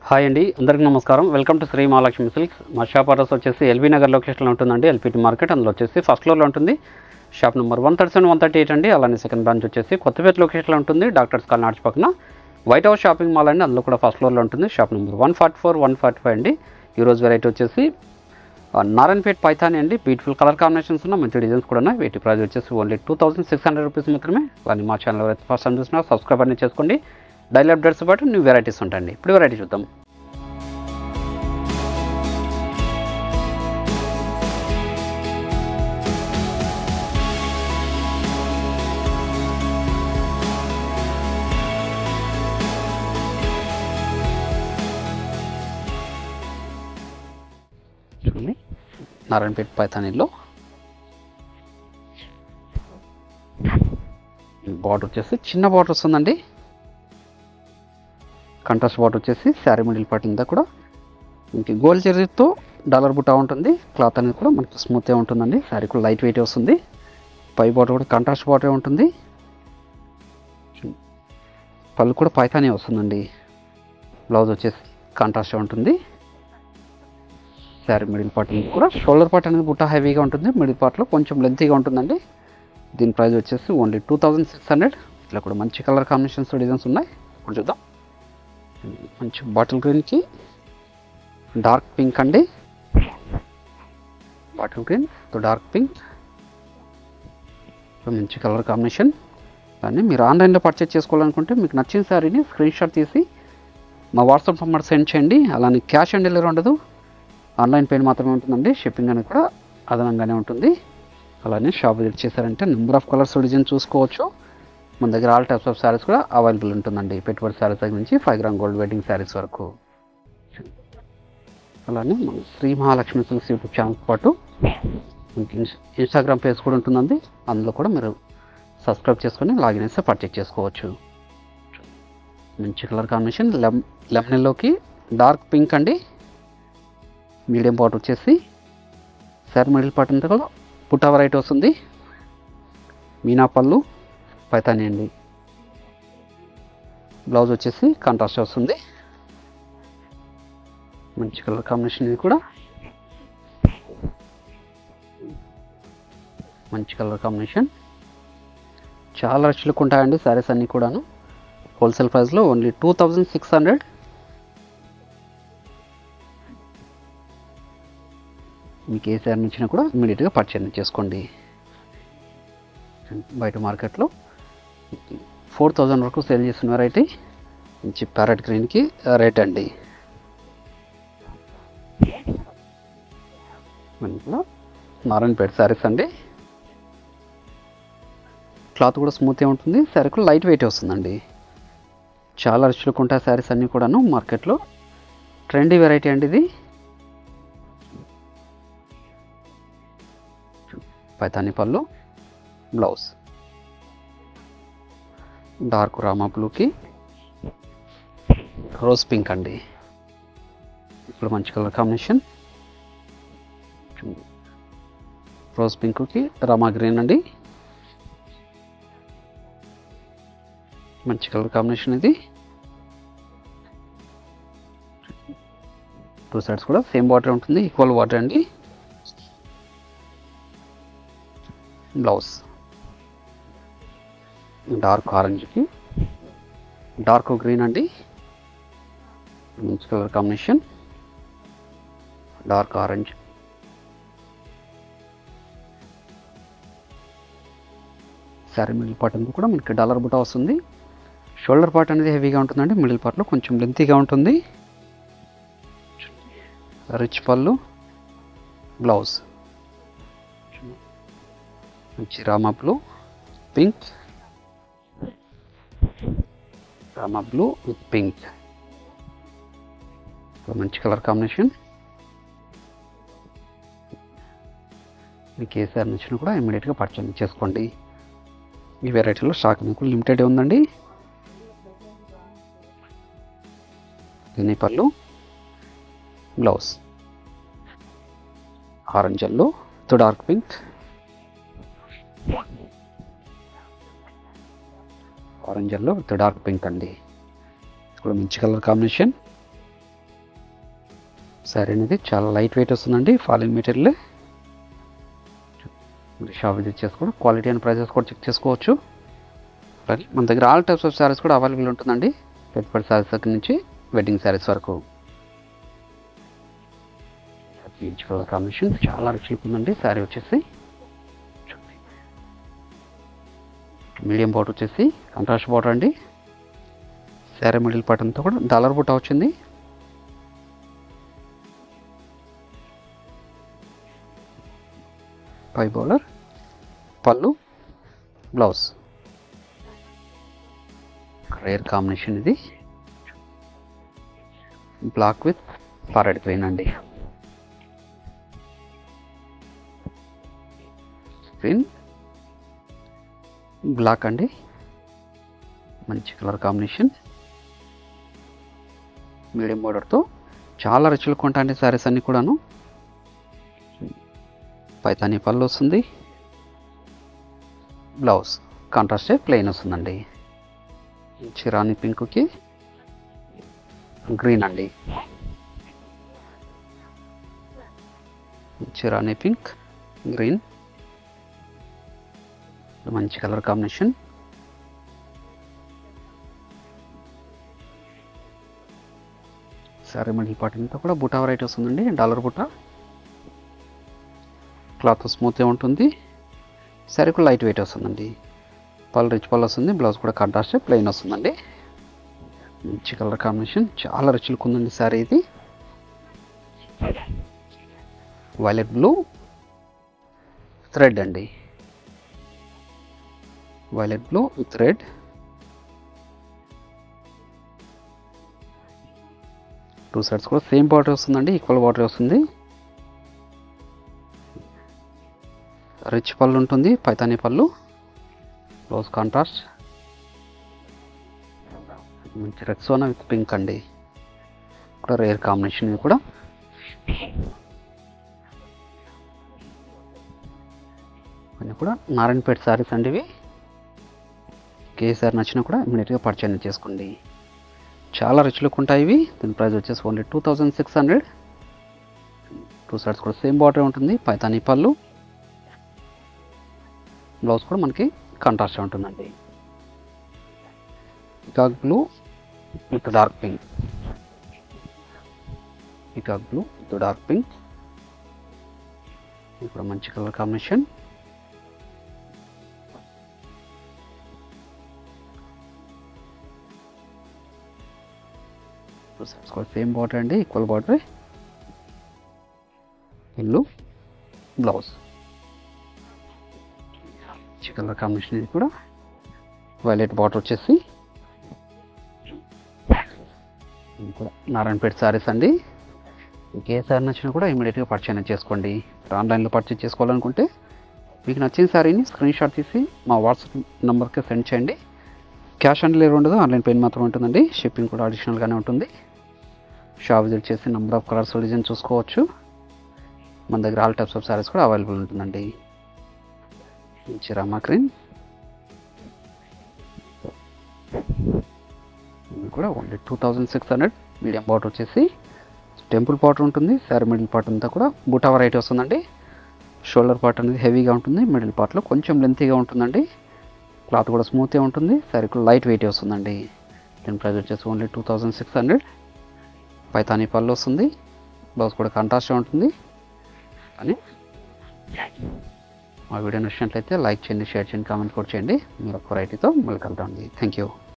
Hi అండి, అందరికీ నమస్కారం. Welcome to Shri Mahalakshmi silks. మా షాప్ అడ్రస్ వచ్చేసి ఎల్బీ నగర్ లొకేషన్లో ఉంటుందండి. ఎల్పిటి మార్కెట్, అందులో వచ్చేసి ఫస్ట్ ఫ్లోర్లో ఉంటుంది. షాప్ నెంబర్ 137 138 అండి. అలానే సెకండ్ బ్రాంచ్ వచ్చేసి కొత్తపేట లొకేషన్లో ఉంటుంది. డాక్టర్స్ కాలనీ పక్కన వైట్ హౌస్ షాపింగ్ మాల్ అండి, అందులో కూడా ఫస్ట్ ఫ్లోర్లో ఉంటుంది. షాప్ నెంబర్ 144 145 అండి. ఈరోజు వెరైటీ వచ్చేసి నారాయణపేట్ పైథాని అండి. బ్యూటిఫుల్ కలర్ కాంబినేషన్స్ ఉన్న మంచి డిజైన్స్ కూడా ఉన్నాయి. వీటి ప్రైస్ వచ్చేసి ఓన్లీ 2600 రూపీస్ మాత్రమే. కానీ మా ఛానల్ ఫస్ట్ టైం చూసినా సబ్స్క్రైబ్ అనేది చేసుకోండి. డైలీ అప్డేట్స్ పాటు న్యూ వెరైటీస్ ఉంటాయండి. ఇప్పుడు వెరైటీ చూద్దాం. చూడండి, నారాయణపేట పైథానీలో బార్డర్ వచ్చేసి చిన్న బార్డర్ వస్తుందండి. కంట్రాస్ట్ బార్డర్ వచ్చేసి శారీ మిడిల్ పార్ట్ ఇందా కూడా ఇంక గోల్డ్ జరీతో డాలర్ బుట్టా ఉంటుంది. క్లాత్ అనేది కూడా మనకి స్మూత్గా ఉంటుందండి. శారీ కూడా లైట్ వెయిట్ వస్తుంది. పై బార్డర్ కూడా కంట్రాస్ట్ బార్డర్ ఉంటుంది. పళ్ళు కూడా పైథానీ వస్తుందండి. బ్లౌజ్ వచ్చేసి కాంట్రాస్ట్ ఉంటుంది. శారీ మిడిల్ పార్ట్ కూడా షోల్డర్ పార్ట్ అనేది బుట్ట హెవీగా ఉంటుంది. మిడిల్ పార్ట్లో కొంచెం లెంతీగా ఉంటుందండి. దీని ప్రైస్ వచ్చేసి ఓన్లీ 2600. ఇట్లా కూడా మంచి కలర్ కాంబినేషన్స్ డిజైన్స్ ఉన్నాయి. ఇప్పుడు చూద్దాం. మంచి బాటిల్ గ్రీన్కి డార్క్ పింక్ అండి. బాటిల్ గ్రీన్ తో డార్క్ పింక్, మంచి కలర్ కాంబినేషన్. కానీ మీరు ఆన్లైన్లో పర్చేస్ చేసుకోవాలనుకుంటే మీకు నచ్చిన శారీని స్క్రీన్ షాట్ తీసి మా వాట్సాప్ నెంబర్ సెండ్ చేయండి. అలానే క్యాష్ ఆన్ డెలివరీ ఉండదు, ఆన్లైన్ పేమెంట్ మాత్రమే ఉంటుందండి. షిప్పింగ్ అనేది కూడా అదనంగానే ఉంటుంది. అలానే షాప్ విజిట్ చేశారంటే నెంబర్ ఆఫ్ కలర్స్ డిజైన్ చూసుకోవచ్చు. మన దగ్గర ఆల్ టైప్స్ ఆఫ్ శారీస్ కూడా అవైలబుల్ ఉంటుందండి. పెట్టుబడి శారీస్ దగ్గర నుంచి 5 గ్రామ్ గోల్డ్ వెడ్డింగ్ శారీస్ వరకు. అలానే మన శ్రీ మహాలక్ష్మి సిల్క్స్ యూట్యూబ్ ఛానల్తో పాటు ఇన్స్టాగ్రామ్ పేజ్ కూడా ఉంటుందండి. అందులో కూడా మీరు సబ్స్క్రైబ్ చేసుకొని లాగిన్ చేస్తే పర్చేజ్ చేసుకోవచ్చు. మంచి కలర్ కాంబినేషన్ లెమన్ ఎల్లోకి డార్క్ పింక్ అండి. మీడియం పార్ట్ వచ్చేసి శారీ మిడిల్ పార్ట్ అంతా కూడా పుట్టా వెరైటీ వస్తుంది. మీనా పళ్ళు పైథానీ అండి. బ్లౌజ్ వచ్చేసి కాంట్రాస్ట్ వస్తుంది. మంచి కలర్ కాంబినేషన్. ఇది కూడా మంచి కలర్ కాంబినేషన్. చాలా రష్లుక్ ఉంటాయండి శారీస్ అన్నీ కూడాను. హోల్సేల్ ప్రైస్లో ఓన్లీ 2600. మీకు ఏ శారీ నచ్చినా కూడా ఇమీడియట్గా పర్చేజ్ చేసుకోండి. బయట మార్కెట్లో 4000 వరకు సేల్ చేస్తున్న వెరైటీ మంచి ప్యారెట్ గ్రీన్కి రెడ్ అండి. మనలో నారాయణపేట శారీస్ అండి. క్లాత్ కూడా స్మూత్గా ఉంటుంది. శారీ కూడా లైట్ వెయిట్ వస్తుందండి. చాలా రిచ్లుక్ ఉంటాయి శారీస్ అన్నీ కూడాను. మార్కెట్లో ట్రెండీ వెరైటీ అండి ఇది. పైథానీ పళ్ళు, బ్లౌజ్ డార్క్ రామా బ్లూకి రోజ్ పింక్ అండి. ఇప్పుడు మంచి కలర్ కాంబినేషన్. రోజ్ పింక్కి రామా గ్రీన్ అండి. మంచి కలర్ కాంబినేషన్ ఇది. 2 సైడ్స్ కూడా సేమ్ వాటర్ ఉంటుంది, ఈక్వల్ వాటర్ అండి. బ్లౌజ్ డార్క్ ఆరెంజ్కి డార్క్ గ్రీన్ అండి. మంచి colour combination. Dark orange, sari middle part అంతా కూడా మనకి డాలర్ బుట్ట వస్తుంది. షోల్డర్ పార్ట్ అనేది హెవీగా ఉంటుందండి. మిడిల్ పార్ట్లో కొంచెం లెంతీగా ఉంటుంది. రిచ్ పళ్ళు, బ్లౌజ్ మంచి Rama blue pink, Rama blue with pink. మంచి కలర్ కాంబినేషన్. మీకు ఏ సారీ నచ్చినా కూడా ఇమీడియట్గా పర్చేజ్ చేసుకోండి. ఈ వెరైటీలో స్టాక్ మీకు లిమిటెడ్ ఉందండి. దీని పళ్ళు, బ్లౌజ్ ఆరెంజ్ ఎల్లో తో dark pink, orange yellow with dark pink అండి. ఇది కూడా మంచి కలర్ కాంబినేషన్. శారీ అనేది చాలా లైట్ వెయిట్ వస్తుందండి, ఫాలింగ్ మెటీరియల్. షాప్ విజిట్ చేసుకోవడం, క్వాలిటీ అండ్ ప్రైజెస్ కూడా చెక్ చేసుకోవచ్చు. మన దగ్గర ఆల్ టైప్స్ ఆఫ్ శారీస్ కూడా అవైలబుల్ ఉంటుందండి, పెట్టుబడి శారీస్ దగ్గర నుంచి వెడ్డింగ్ శారీస్ వరకు. కాంబినేషన్ చాలా రిచ్ లుక్ ఉందండి. శారీ వచ్చేసి మీడియం బార్డర్ వచ్చేసి కాంట్రాస్ట్ బార్డర్ అండి. శారీ మిడిల్ పార్ట్ అంతా కూడా డాలర్ బుట్ట వచ్చింది. పై బోర్డర్, పళ్ళు, బ్లౌజ్. రేర్ కాంబినేషన్ ఇది, బ్లాక్ విత్ ప్యారెట్ గ్రీన్ అండి. గ్రీన్ బ్లాక్ అండి, మంచి కలర్ కాంబినేషన్. మీడియం బోర్డర్తో చాలా రిచ్లు కొంటాండి శారీస్ అన్నీ కూడాను. పైతానీ పళ్ళు వస్తుంది, బ్లౌజ్ కాంట్రాస్టే ప్లెయిన్ వస్తుందండి. చిరాని పింక్కి గ్రీన్ అండి, చిరాని పింక్ గ్రీన్, మంచి colour combination. Sari middle part అంతా కూడా బుటా వెరైటీ వస్తుందండి, డాలర్ బుట్ట. క్లాత్ స్మూత్గా ఉంటుంది, శారీ కూడా లైట్ వెయిట్ వస్తుందండి. పళ్ళు రిచ్ పళ్ళు వస్తుంది, బ్లౌజ్ కూడా కాంట్రాస్ట్ ప్లెయిన్ వస్తుందండి. మంచి కలర్ కాంబినేషన్, చాలా రిచ్ లుక్ ఉందండి శారీ ఇది. వైలెట్ బ్లూ థ్రెడ్ అండి, violet blue with red. Two sides కూడా సేమ్ బార్డర్ వస్తుందండి, ఈక్వల్ బార్డర్ వస్తుంది. రిచ్ పళ్ళు ఉంటుంది, పైతానీ పళ్ళు, బ్లౌజ్ కాంట్రాస్ట్. మంచి రెక్సోనా విత్ పింక్ అండి, కూడా రేర్ కాంబినేషన్. ఇది కూడా ఇవన్నీ కూడా నారాయణపేట శారీస్ అండి. ఇవి ఏ శారీ నచ్చినా కూడా ఇమీడియట్గా పర్చేజ్ చేసుకోండి. చాలా రిచ్ లుక్ ఉంటాయి ఇవి. దీని ప్రైస్ వచ్చేసి ఓన్లీ 2600. టూ సైడ్స్ కూడా సేమ్ బార్డర్ ఉంటుంది, పైతానీ పళ్ళు, బ్లౌజ్ కూడా మనకి కాంట్రాస్ట్ ఉంటుందండి. Peacock blue with dark pink, peacock blue with dark pink. ఇప్పుడు మంచి కలర్ కాంబినేషన్. సేమ్ బార్డర్ అండి, ఈక్వల్ బార్డర్. ఇల్లు బ్లౌజ్, కలర్ కాంబినేషన్. ఇది కూడా వైలెట్ బార్డర్ వచ్చేసి. ఇది కూడా నారాయణపేట శారీస్ అండి. మీకు ఏ శారీ నచ్చినా కూడా ఇమీడియట్గా పర్చేజ్ చేసుకోండి. ఆన్లైన్లో పర్చేజ్ చేసుకోవాలనుకుంటే మీకు నచ్చిన శారీని స్క్రీన్ షాట్ తీసి మా వాట్సాప్ నెంబర్కి సెండ్ చేయండి. క్యాష్ ఆన్ డెలివరీ ఉండదు, ఆన్లైన్ పేమెంట్ మాత్రం ఉంటుందండి. షిప్పింగ్ కూడా అడిషనల్గానే ఉంటుంది. షాప్ విజిట్ చేసి నెంబర్ ఆఫ్ కలర్స్ డిజైన్ చూసుకోవచ్చు. మన దగ్గర ఆల్ టైప్స్ ఆఫ్ శారీస్ కూడా అవైలబుల్ ఉంటుందండి. మంచి రామా గ్రీన్, ఇది కూడా ఓన్లీ 2600. మీడియం బార్డర్ వచ్చేసి టెంపుల్ బార్డర్ ఉంటుంది. శారీ మిడిల్ పార్ట్ అంతా కూడా బుటా వెరైటీ వస్తుందండి. షోల్డర్ పార్ట్ అనేది హెవీగా ఉంటుంది, మిడిల్ పార్ట్లో కొంచెం లెంతీగా ఉంటుందండి. క్లాత్ కూడా స్మూత్గా ఉంటుంది, శారీ కూడా లైట్ వెయిట్ వస్తుందండి. దీని ప్రైస్ వచ్చేసి ఓన్లీ 2600. పైతానీ పళ్ళు వస్తుంది, బ్లౌజ్ కూడా కాంట్రాస్ట్గా ఉంటుంది. అని మా వీడియో నచ్చినట్లయితే లైక్ చేయండి, షేర్ చేయండి, కామెంట్ కూడా చేయండి. మరొక వెరైటీతో మళ్ళీ కలుద్దామండి. Thank you.